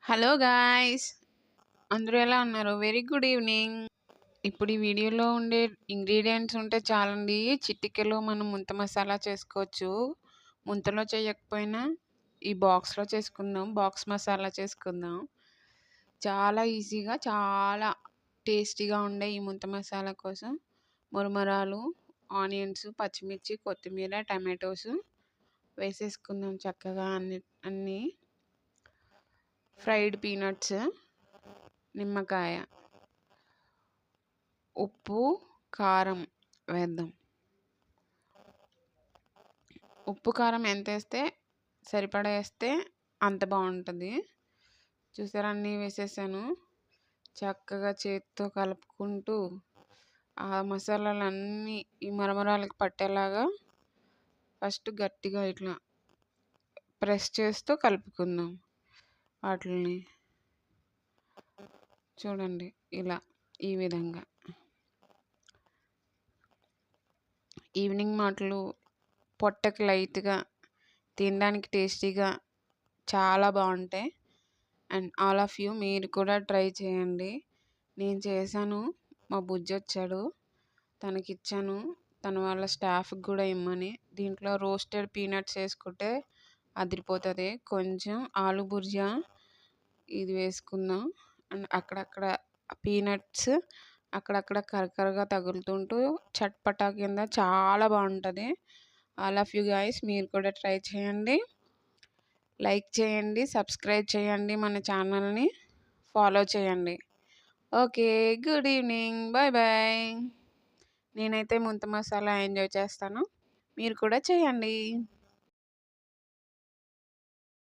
Hello guys! అందరూ ఎలా ఉన్నారు? Very good evening. ఇప్పుడు ఈ వీడియోలో ఉండే ఇంగ్రీడియెంట్స్ ఉంటే చాలండి. చిటికెలో మనం ముంత మసాలా చేసుకోవచ్చు. ముంతలో చేయకపోయినా ఈ బాక్స్‌లో చేసుకుందాం. బాక్స్ మసాలా చేసుకుందాం. చాలా ఈజీగా, చాలా టేస్టీగా ఉండే ఈ ముంత మసాలా కోసం మురమరాలు, ఆనియన్స్, పచ్చిమిర్చి, కొత్తిమీర, టమాటోస్ వేసేసుకుందాం చక్కగా అన్నీ. ఫ్రైడ్ పీనట్స్, నిమ్మకాయ, ఉప్పు, కారం వేద్దాం. ఉప్పు కారం ఎంత వేస్తే సరిపడా వేస్తే అంత బాగుంటుంది. చూసారా, అన్నీ వేసేసాను. చక్కగా చేతితో కలుపుకుంటూ ఆ మసాలాలన్నీ ఈ మరమరాలకు పట్టేలాగా ఫస్ట్ గట్టిగా ఇట్లా ప్రెస్ చేస్తూ కలుపుకుందాం. వాటిని చూడండి, ఇలా ఈ విధంగా. ఈవినింగ్ మాటలు పొట్టకి లైట్గా, తినడానికి టేస్టీగా చాలా బాగుంటాయి. అండ్ ఆల్ ఆఫ్ యూ మీరు కూడా ట్రై చేయండి. నేను చేశాను, మా బుజ్జి వచ్చాడు, తనకిచ్చాను, తన వాళ్ళ స్టాఫ్కి కూడా ఇమ్మని. దీంట్లో రోస్టెడ్ పీనట్స్ వేసుకుంటే అదిరిపోతుంది. కొంచెం ఆలు బుర్జా ఇది వేసుకుందాం. అండ్ అక్కడక్కడ పీనట్స్ అక్కడక్కడ కరకరగా తగులుతుంటూ చట్పటా కింద చాలా బాగుంటుంది. ఆల్ ఆఫ్ యూ గైస్ మీరు కూడా ట్రై చేయండి. లైక్ చేయండి, సబ్స్క్రైబ్ చేయండి, మన ఛానల్ని ఫాలో చేయండి. Okay, good evening, bye bye. నేనైతే ముంత మసాలా ఎంజాయ్ చేస్తాను, మీరు కూడా చేయండి.